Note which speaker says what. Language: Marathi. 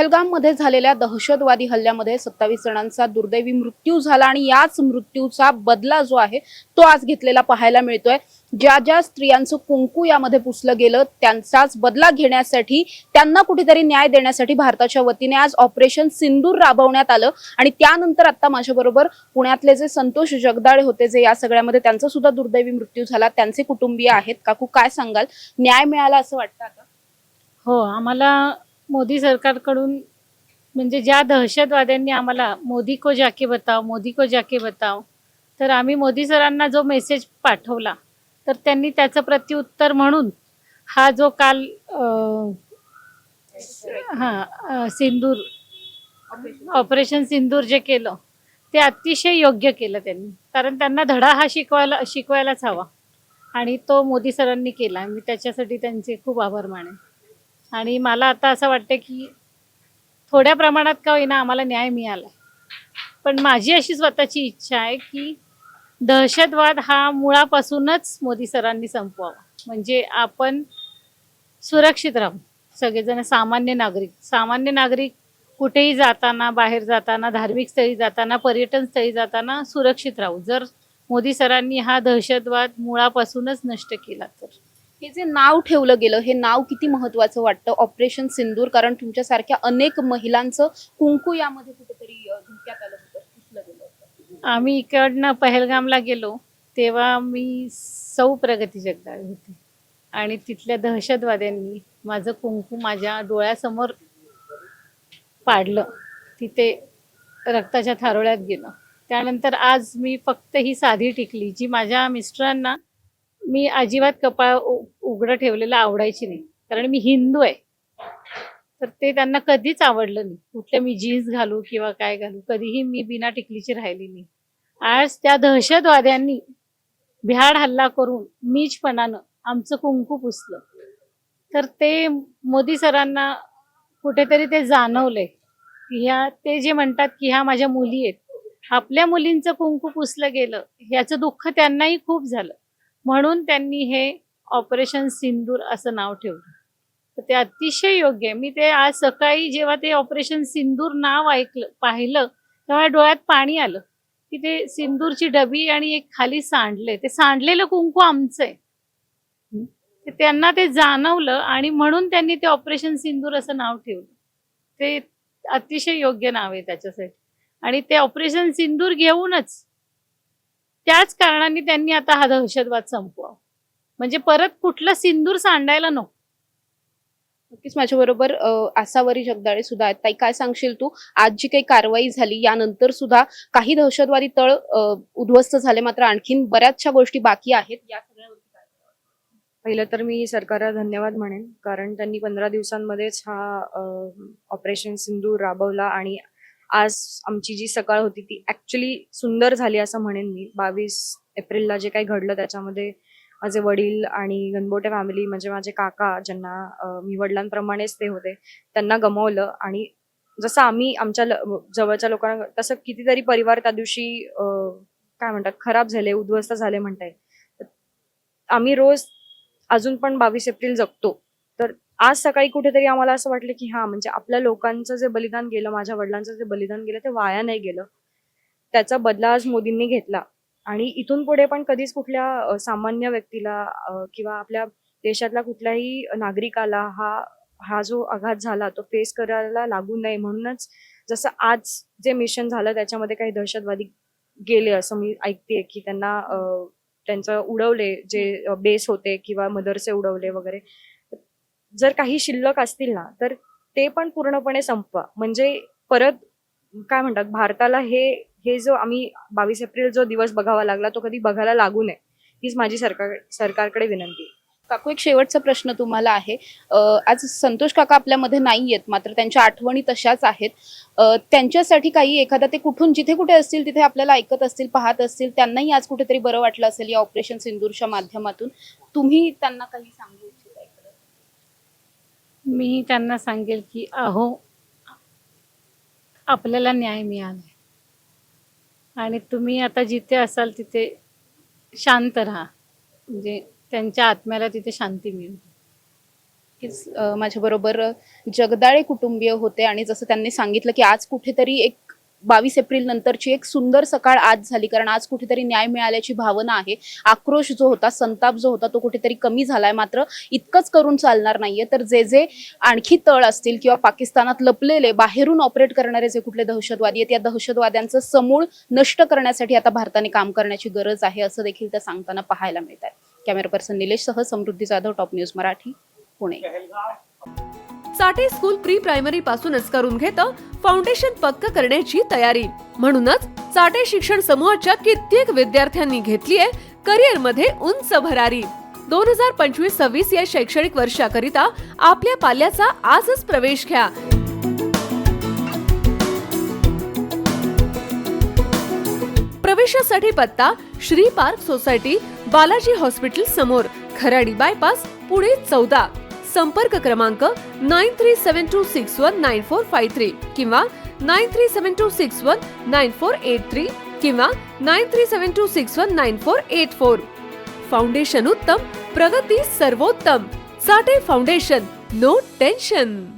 Speaker 1: पहलगाममध्ये झालेल्या दहशतवादी हल्ल्यामध्ये 27 जणांचा दुर्दैवी मृत्यू झाला आणि याच मृत्यूचा बदला जो आहे तो आज घेतलेला पाहायला मिळतोय। ज्या ज्या स्त्रियांचं कुंकू यामध्ये पुसलं गेलं त्यांचाच बदला घेण्यासाठी, त्यांना कुठेतरी न्याय देण्यासाठी भारताच्या वतीने आज ऑपरेशन सिंदूर राबवण्यात आलं। आणि त्यानंतर आता माझ्याबरोबर पुण्यातले जे संतोष जगदाळे होते, जे या सगळ्यामध्ये त्यांचा सुद्धा दुर्दैवी मृत्यू झाला, त्यांचे कुटुंबीय आहेत। काकू, काय सांगाल, न्याय मिळाला असं वाटतं आता?
Speaker 2: हो, आम्हाला मोदी सरकारकडून म्हणजे ज्या दहशतवाद्यांनी आम्हाला मोदी को जाके बताओ, मोदी को जाके बताओ, तर आम्ही मोदी सरांना जो मेसेज पाठवला तर त्यांनी त्याचं प्रत्युत्तर म्हणून हा जो काल सिंदूर ऑपरेशन सिंदूर जे केलं ते अतिशय योग्य केलं त्यांनी, कारण त्यांना धडा हा शिकवायलाच हवा आणि तो मोदी सरांनी केला। मी त्याच्यासाठी त्यांचे खूप आभार मानेन। आणि मला आता असं वाटतं की थोड्या प्रमाणात का होईना आम्हाला न्याय मिळाला, पण माझी अशी स्वतःची इच्छा आहे की दहशतवाद हा मुळापासूनच मोदी सरांनी संपवावा, म्हणजे आपण सुरक्षित राहू सगळेजण। सामान्य नागरिक कुठेही जाताना, बाहेर जाताना, धार्मिक स्थळी जाताना, पर्यटन स्थळी जाताना सुरक्षित राहू, जर मोदी सरांनी हा दहशतवाद मुळापासूनच नष्ट केला तर।
Speaker 1: हे जे नाव ठेवलं गेलं, हे नाव किती महत्वाचं वाटतं, ऑपरेशन सिंदूर? कारण तुमच्यासारख्या अनेक महिलांचं कुंकू यामध्ये कुठेतरी धुक्यात आलं होतं, पुसलं गेलं होतं।
Speaker 2: आम्ही इकडनं पहलगामला गेलो तेव्हा मी सौ प्रगती जगदाळे होते आणि तिथल्या दहशतवाद्यांनी माझं कुंकू माझ्या डोळ्यासमोर पाडलं, तिथे रक्ताच्या थारोळ्यात गेलं। त्यानंतर आज मी फक्त ही साधी टिकली, जी माझ्या मिस्टरांना मी अजिबात कपाळ उघडं ठेवलेलं आवडायची नाही, कारण मी हिंदू आहे, तर ते त्यांना कधीच आवडलं नाही। कुठले मी जीन्स घालू किंवा काय घालू, कधीही मी बिना टिकलीची राहिली नाही। आज त्या दहशतवाद्यांनी भ्याड हल्ला करून नीचपणानं आमचं कुंकू पुसलं, तर ते मोदी सरांना कुठेतरी ते जाणवलंय की ते जे म्हणतात की ह्या माझ्या मुली आहेत, आपल्या मुलींचं कुंकू पुसलं गेलं याचं दुःख त्यांनाही खूप झालं, म्हणून त्यांनी हे ऑपरेशन सिंदूर असं नाव ठेवलं। तर ते अतिशय योग्य आहे। मी ते आज सकाळी जेव्हा ते ऑपरेशन सिंदूर नाव पाहिलं तेव्हा डोळ्यात पाणी आलं की ते सिंदूरची डबी आणि एक खाली सांडले, ते सांडलेलं कुंकू आमचं आहे। त्यांना ते जाणवलं आणि म्हणून त्यांनी ते ऑपरेशन सिंदूर असं नाव ठेवलं। ते अतिशय योग्य नाव आहे त्याच्यासाठी, आणि ते ऑपरेशन सिंदूर घेऊनच त्याच कारणाने त्यांनी आता हा दहशतवाद संपवावा, म्हणजे परत कुठला सिंदूर सांडायला नको।
Speaker 1: नक्कीच माझ्याबरोबर आसावरी जगदाळे सुद्धा आहेत। ताई, काय सांगशील तू, आज जी काही कारवाई झाली यानंतर सुद्धा काही दहशतवादी तळ उद्ध्वस्त झाले, मात्र आणखीन बऱ्याचशा गोष्टी बाकी आहेत, या सगळ्यावरती काय?
Speaker 3: पहिलं तर मी सरकारला धन्यवाद म्हणेन, कारण त्यांनी 15 दिवसांमध्येच हा ऑपरेशन सिंदूर राबवला आणि आज आमची जी सकाळ होती ती ऍक्च्युली सुंदर झाली असं म्हणेन मी। 22 एप्रिलला जे काही घडलं त्याच्यामध्ये माझे वडील आणि गणबोटे फॅमिली, म्हणजे माझे काका, ज्यांना मी वडिलांप्रमाणेच ते होते, त्यांना गमावलं। आणि जसं आम्ही आमच्या जवळच्या लोकांना, तसं कितीतरी परिवार त्या दिवशी काय म्हणतात, खराब झाले, उद्ध्वस्त झाले म्हणता येईल। आम्ही रोज अजून पण 22 एप्रिल जगतो, तर आज सकाळी कुठेतरी आम्हाला असं वाटलं की हा, म्हणजे आपल्या लोकांचं जे बलिदान गेलं, माझ्या वडिलांचं जे बलिदान गेलं, ते वाया नाही गेलं, त्याचा बदला आज मोदींनी घेतला। आणि इथून पुढे पण कधीच कुठल्या सामान्य व्यक्तीला किंवा आपल्या देशातल्या कुठल्याही नागरिकाला हा जो आघात झाला तो फेस करायला लागू नये, म्हणूनच जसं आज जे मिशन झालं त्याच्यामध्ये काही दहशतवादी गेले असं मी ऐकते की त्यांचं उडवले, जे बेस होते किंवा मदरसे उडवले वगैरे। जर काही शिल्लक असतील ना, तर ते पण पूर्णपणे संपवा, म्हणजे परत काय म्हणतात, भारताला हे जो आम्ही 22 एप्रिल जो दिवस बघावा लागला तो कधी बघायला लागू नये, हीच माझी सरकारकडे विनंती।
Speaker 1: काकू, एक शेवटचा प्रश्न तुम्हाला आहे। आज संतोष काका आपल्यामध्ये नाही आहेत, मात्र त्यांच्या आठवणी तशाच आहेत। त्यांच्यासाठी काही एखादा, ते कुठून जिथे कुठे असतील तिथे आपल्याला ऐकत असतील, पाहत असतील, त्यांनाही आज कुठेतरी बरं वाटलं असेल या ऑपरेशन सिंदूरच्या माध्यमातून, तुम्ही त्यांना काही सांगू इच्छिता?
Speaker 2: मी त्यांना सांगेल की अहो, आपल्याला न्याय मिळाला आणि तुम्ही आता जिथे असाल तिथे शांत राहा, म्हणजे त्यांच्या आत्म्याला तिथे शांती मिळेल।
Speaker 1: नक्कीच माझ्याबरोबर जगदाळे कुटुंबीय होते आणि जसं त्यांनी सांगितलं की आज कुठेतरी एक 22 एप्रिल नंतरची एक सुंदर सकाळ आज झाली, कारण आज कुठेतरी न्याय मिळाल्याची भावना आहे. आक्रोश जो होता, संताप जो होता तो कुठेतरी कमी झालाय. मात्र इतकंच करून चालणार नाहीये, तर जे जे आणखी तळ असतील किंवा पाकिस्तानात लपलेले बाहेरून ऑपरेट करणारे जे कुठले दहशतवादी आहेत, या दहशतवाद्यांचं समूळ नष्ट करण्यासाठी आता भारताने काम करण्याची गरज आहे, असं देखील त्या सांगताना पाहायला मिळत आहे. कॅमेरा पर्सन निलेश सह समृद्धी जाधव, टॉप न्यूज मराठी, पुणे.
Speaker 4: साठे स्कूल प्री प्रायमरी पासूनच करून घेतं फाउंडेशन पक्क करण्याची तयारी. म्हणूनच साठे शिक्षण समूहाच्या कित्येक विद्यार्थ्यांनी घेतलीये करिअर मध्ये उंच भरारी. 2025-26 या शैक्षणिक वर्षाकरिता आपल्या पाल्याचा आजच प्रवेश घ्या. प्रवेशासाठी पत्ता Shri park society, Balaji hospital समोर, खराडी बायपास, पुणे 14. संपर्क क्रमांक 9372619453 किंवा 9372619483 किंवा 9372619484. फाउंडेशन उत्तम, प्रगती सर्वोत्तम. साठे फाउंडेशन, नो टेन्शन.